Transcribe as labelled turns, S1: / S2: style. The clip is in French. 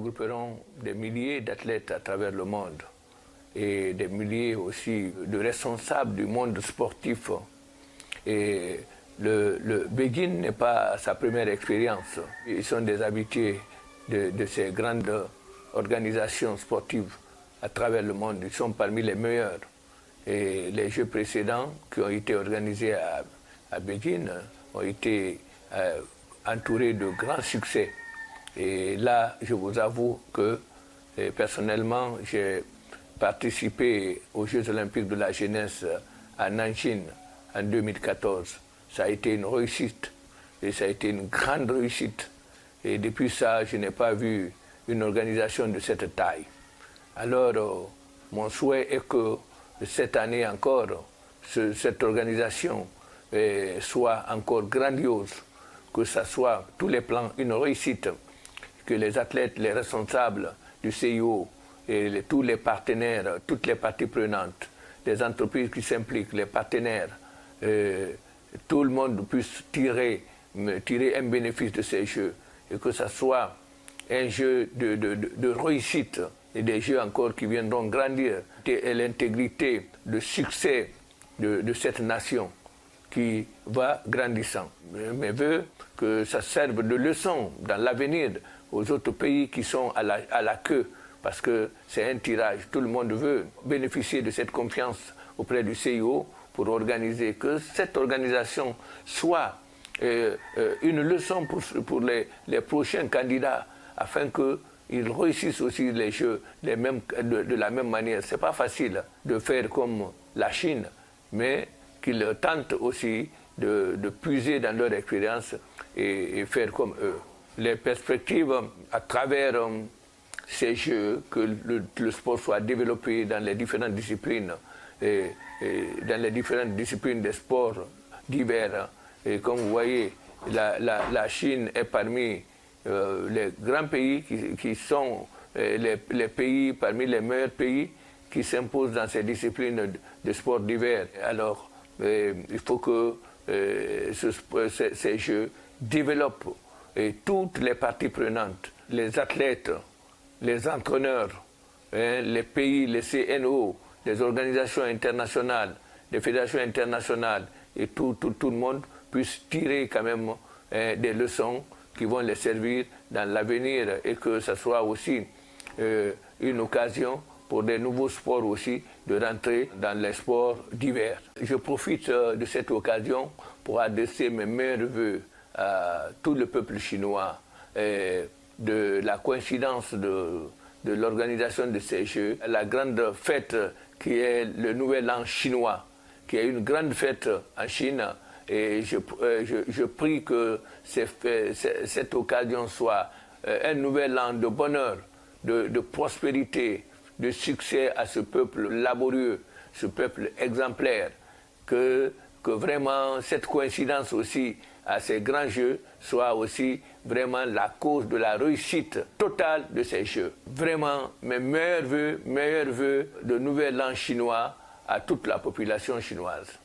S1: regrouperont des milliers d'athlètes à travers le monde et des milliers aussi de responsables du monde sportif. Et le Beijing n'est pas sa première expérience. Ils sont des habitués de ces grandes organisations sportives à travers le monde. Ils sont parmi les meilleurs. Et les Jeux précédents qui ont été organisés à Beijing ont été entourés de grands succès. Et là, je vous avoue que personnellement, j'ai participé aux Jeux olympiques de la jeunesse à Nanjing en 2014. Ça a été une réussite et ça a été une grande réussite. Et depuis ça, je n'ai pas vu une organisation de cette taille. Alors, mon souhait est que cette année encore, cette organisation soit encore grandiose, que ça soit tous les plans une réussite, que les athlètes, les responsables du CIO et tous les partenaires, toutes les parties prenantes, les entreprises qui s'impliquent, les partenaires, tout le monde puisse tirer un bénéfice de ces jeux et que ça soit un jeu de réussite et des jeux encore qui viendront grandir et l'intégrité, le succès de cette nation qui va grandissant. Mes voeux que ça serve de leçon dans l'avenir aux autres pays qui sont à la queue, parce que c'est un tirage. Tout le monde veut bénéficier de cette confiance auprès du CIO pour organiser, que cette organisation soit une leçon pour les prochains candidats, afin qu'ils réussissent aussi les jeux de la même manière. Ce n'est pas facile de faire comme la Chine, mais qu'ils tentent aussi de puiser dans leur expérience et faire comme eux. Les perspectives à travers ces jeux, que le sport soit développé dans les différentes disciplines, et dans les différentes disciplines des sports divers. Et comme vous voyez, la Chine est parmi les grands pays qui sont les pays parmi les meilleurs pays qui s'imposent dans ces disciplines de sport divers. Alors, il faut que ces jeux développent toutes les parties prenantes, les athlètes, les entraîneurs, les pays, les CNO, les organisations internationales, les fédérations internationales et tout le monde puisse tirer quand même des leçons qui vont les servir dans l'avenir et que ce soit aussi une occasion pour des nouveaux sports aussi de rentrer dans les sports divers. Je profite de cette occasion pour adresser mes meilleurs vœux à tout le peuple chinois de la coïncidence de l'organisation de ces Jeux, la grande fête qui est le Nouvel An chinois, qui est une grande fête en Chine. Et je prie que cette occasion soit un nouvel an de bonheur, de prospérité, de succès à ce peuple laborieux, ce peuple exemplaire, que vraiment cette coïncidence aussi à ces grands Jeux soit aussi vraiment la cause de la réussite totale de ces Jeux. Vraiment, mes meilleurs vœux de nouvel an chinois à toute la population chinoise.